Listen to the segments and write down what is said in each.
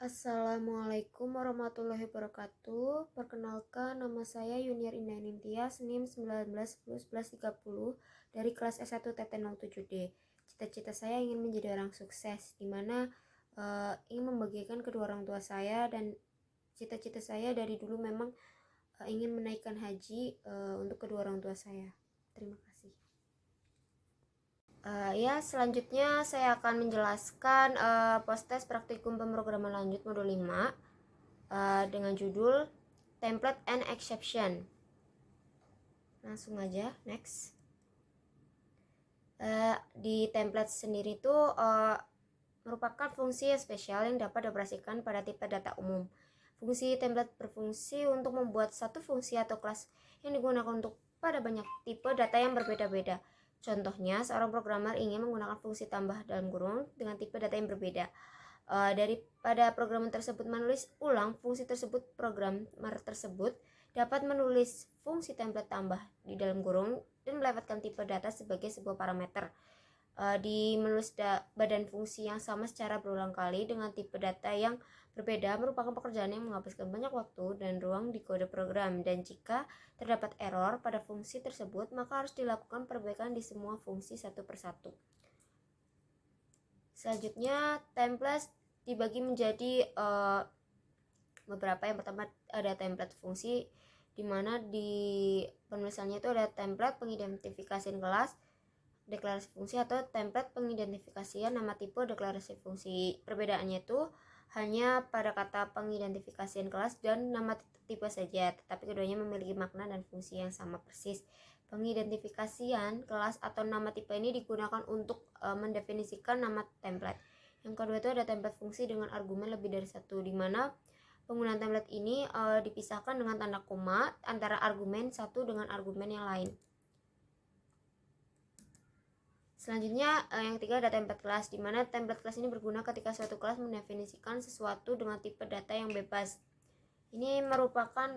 Assalamualaikum warahmatullahi wabarakatuh. Perkenalkan, nama saya Yuniar Indah Nintias, NIM 19101130 dari kelas S1 TT07D. Cita-cita saya ingin menjadi orang sukses, di mana ingin membagikan kedua orang tua saya, dan cita-cita saya dari dulu memang ingin menaikkan haji untuk kedua orang tua saya. Terima kasih. Selanjutnya saya akan menjelaskan post-test praktikum pemrograman lanjut modul 5 dengan judul Template and Exception. Langsung aja, next. Di template sendiri itu merupakan fungsi spesial yang dapat dioperasikan pada tipe data umum. Fungsi template berfungsi untuk membuat satu fungsi atau kelas yang digunakan untuk pada banyak tipe data yang berbeda-beda. Contohnya, seorang programmer ingin menggunakan fungsi tambah dalam kurung dengan tipe data yang berbeda. Daripada programmer tersebut menulis ulang fungsi tersebut, programmer tersebut dapat menulis fungsi template tambah di dalam kurung dan melewatkan tipe data sebagai sebuah parameter. Di menulis badan fungsi yang sama secara berulang kali dengan tipe data yang berbeda merupakan pekerjaan yang menghabiskan banyak waktu dan ruang di kode program, dan jika terdapat error pada fungsi tersebut maka harus dilakukan perbaikan di semua fungsi satu persatu. Selanjutnya, template dibagi menjadi beberapa. Yang pertama ada template fungsi, di mana di penulisannya itu ada template pengidentifikasian kelas, deklarasi fungsi, atau template pengidentifikasian nama tipe, deklarasi fungsi. Perbedaannya itu hanya pada kata pengidentifikasian kelas dan nama tipe saja, tetapi keduanya memiliki makna dan fungsi yang sama persis. Pengidentifikasian kelas atau nama tipe ini digunakan untuk mendefinisikan nama template. Yang kedua itu ada template fungsi dengan argumen lebih dari satu, di mana penggunaan template ini dipisahkan dengan tanda koma antara argumen satu dengan argumen yang lain. Selanjutnya yang ketiga ada template kelas, di mana template kelas ini berguna ketika suatu kelas mendefinisikan sesuatu dengan tipe data yang bebas. Ini merupakan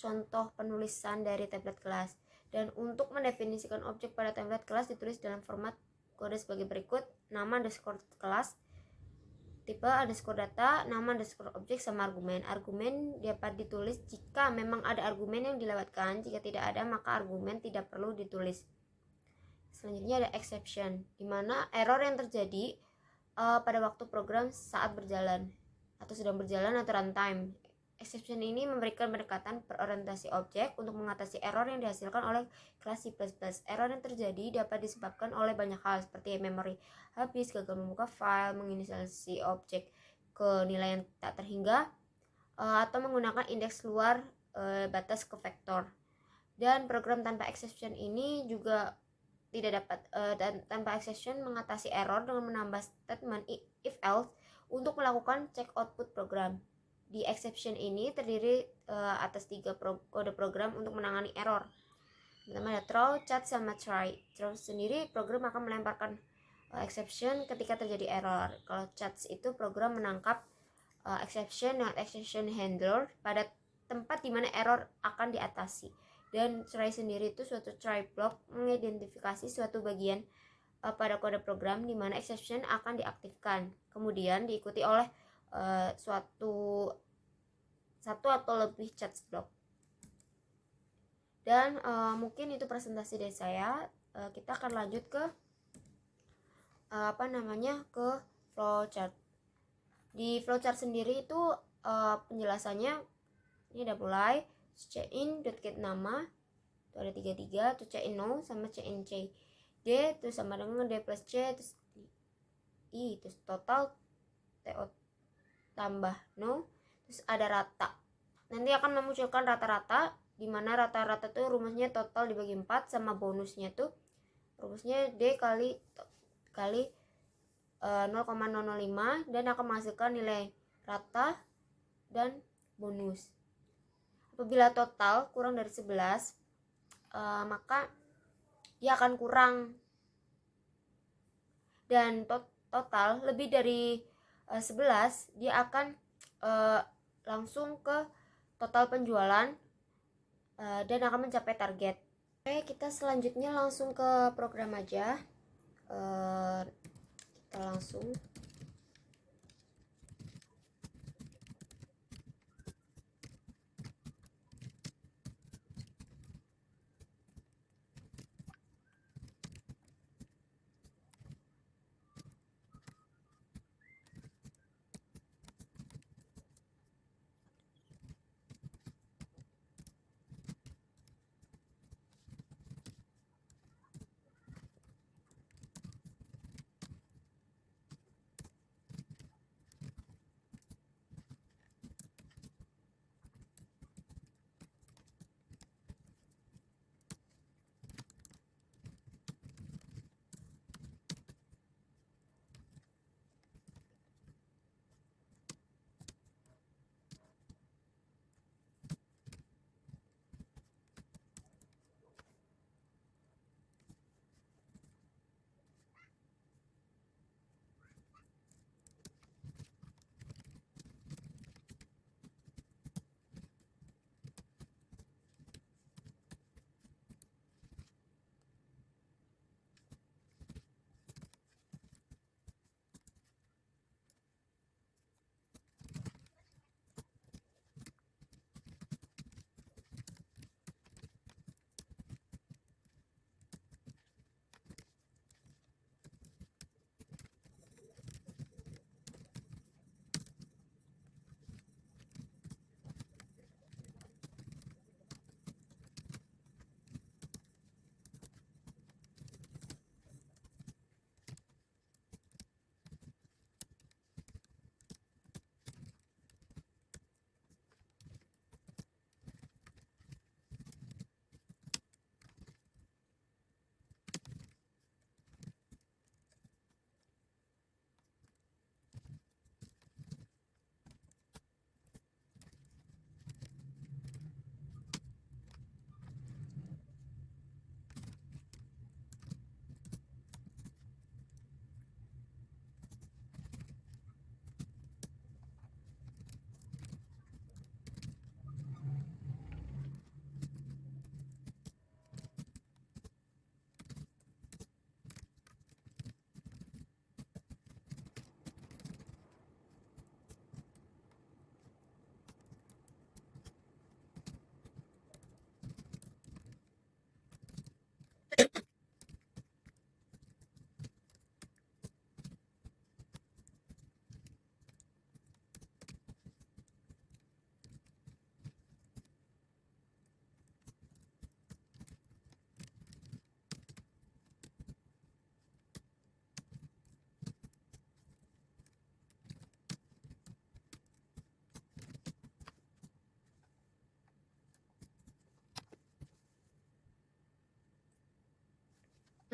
contoh penulisan dari template kelas. Dan untuk mendefinisikan objek pada template kelas ditulis dalam format kode sebagai berikut: nama underscore kelas, tipe underscore data, nama underscore objek, sama argumen. Argumen dapat ditulis jika memang ada argumen yang dilewatkan. Jika tidak ada, maka argumen tidak perlu ditulis. Selanjutnya ada exception, di mana error yang terjadi pada waktu program saat berjalan atau sedang berjalan atau runtime. Exception ini memberikan pendekatan berorientasi objek untuk mengatasi error yang dihasilkan oleh kelas C++. Error yang terjadi dapat disebabkan oleh banyak hal, seperti memori habis, gagal membuka file, menginisialisasi objek ke nilai yang tak terhingga, atau menggunakan indeks luar batas ke vektor. Dan program tanpa exception ini juga tidak dapat tanpa exception mengatasi error dengan menambah statement if else untuk melakukan check output program. Di exception ini terdiri atas 3 kode program untuk menangani error. Pertama ada throw, catch, sama try. Throw sendiri program akan melemparkan exception ketika terjadi error. Kalau catch itu program menangkap exception dengan exception handler pada tempat di mana error akan diatasi. Dan try sendiri itu suatu try block mengidentifikasi suatu bagian pada kode program di mana exception akan diaktifkan, kemudian diikuti oleh satu atau lebih catch block. Dan mungkin itu presentasi dari saya. Kita akan lanjut ke ke flowchart. Di flowchart sendiri itu penjelasannya ini udah mulai. Check in .get nama itu ada 33, terus check in no sama check in c. D itu sama dengan D plus C, terus I terus total TO tambah no, terus ada rata. Nanti akan memunculkan rata-rata, di mana rata-rata tuh rumusnya total dibagi 4, sama bonusnya tuh rumusnya D kali 0,005 dan akan menghasilkan nilai rata dan bonus. Apabila total kurang dari 11, maka dia akan kurang, dan total lebih dari 11 dia akan langsung ke total penjualan dan akan mencapai target. Oke, kita selanjutnya langsung ke program aja. Kita langsung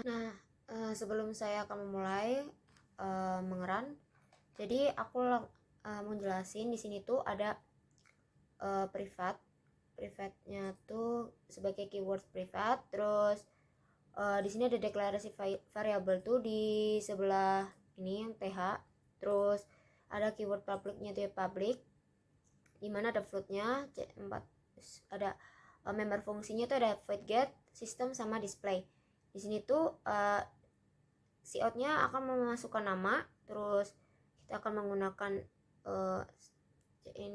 Nah, sebelum saya akan memulai mengeran, jadi aku mau jelasin di sini tuh ada privatnya tuh sebagai keyword privat. Terus di sini ada deklarasi variabel tuh di sebelah ini yang th. Terus ada keyword publicnya tuh ya public, dimana ada floatnya C4, ada member fungsinya tuh ada void get, system sama display. Di sini tuh cout-nya akan memasukkan nama, terus kita akan menggunakan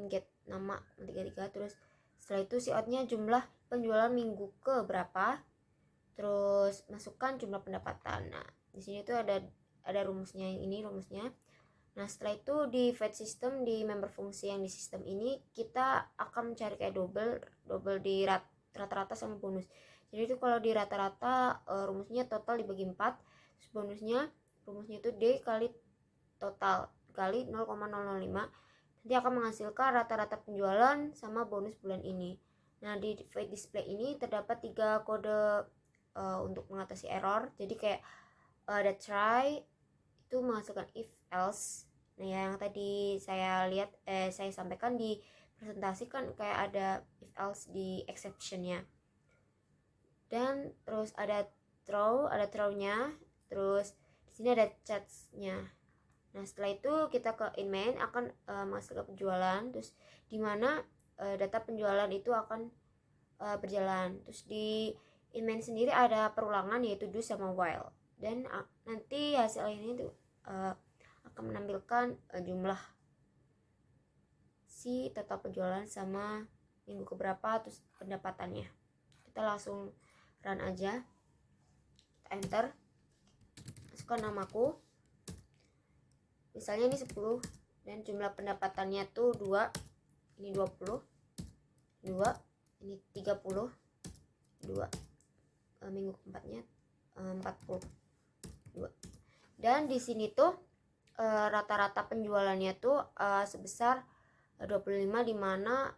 get nama 33. Terus setelah itu cout-nya jumlah penjualan minggu ke berapa, terus masukkan jumlah pendapatan. Nah, di sini tuh ada rumusnya, ini rumusnya. Nah, setelah itu di void system, di member fungsi yang di sistem ini kita akan mencari kayak double di rata-rata sama bonus. Jadi itu kalau di rata-rata rumusnya total dibagi 4, terus rumusnya itu D kali total kali 0,005, nanti akan menghasilkan rata-rata penjualan sama bonus bulan ini. Nah, di void display ini terdapat 3 kode untuk mengatasi error. Jadi kayak ada try itu menghasilkan if else. Nah, yang tadi saya lihat saya sampaikan di presentasi kan kayak ada if else di exceptionnya. Dan terus ada throw-nya, terus di sini ada chats-nya. Nah, setelah itu kita ke in main akan menghasilkan penjualan, terus dimana data penjualan itu akan berjalan. Terus di in main sendiri ada perulangan yaitu do sama while, dan nanti hasil ini tuh akan menampilkan jumlah si total penjualan sama minggu keberapa, terus pendapatannya. Kita langsung run aja, kita enter, masukkan namaku, misalnya ini 10, dan jumlah pendapatannya tuh 2, ini 20, 2, ini 30, 2, minggu keempatnya 40, 2. Dan di sini tuh rata-rata penjualannya tuh sebesar 25, dimana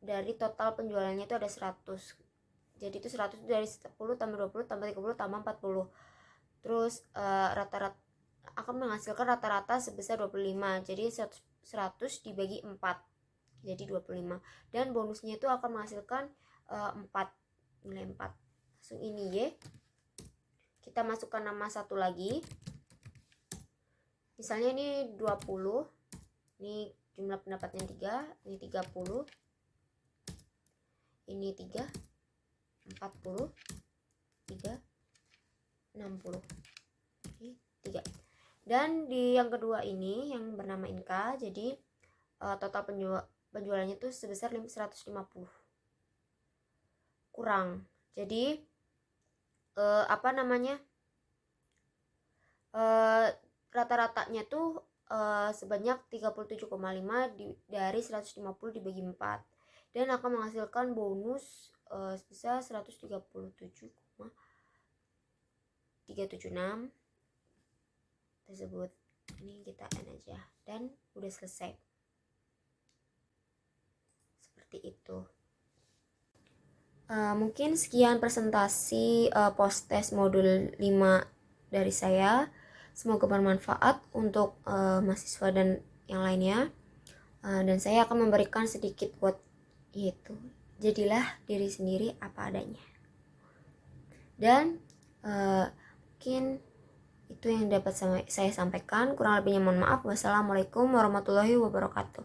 dari total penjualannya itu ada 100. Jadi itu 100 dari 10 tambah 20 tambah 30 tambah 40. Terus rata-rata akan menghasilkan rata-rata sebesar 25. Jadi 100 dibagi 4 jadi 25. Dan bonusnya itu akan menghasilkan 4, nilai 4. Langsung ini Y. Kita masukkan nama satu lagi. Misalnya ini 20. Ini jumlah pendapatnya 3, ini 30. Ini 3, 40, 3, 60. Oke, 3. Dan di yang kedua ini yang bernama Inka, jadi total penjualannya tuh sebesar 150 kurang. Jadi rata-ratanya tuh sebanyak 37,5 dari 150 dibagi 4, dan akan menghasilkan bonus sebesar 137,376 tersebut. Ini kita end aja dan udah selesai. Seperti itu. Mungkin sekian presentasi post test modul 5 dari saya. Semoga bermanfaat untuk mahasiswa dan yang lainnya. Dan saya akan memberikan sedikit quote, yaitu jadilah diri sendiri apa adanya. Dan mungkin itu yang dapat saya sampaikan. Kurang lebihnya mohon maaf. Wassalamualaikum warahmatullahi wabarakatuh.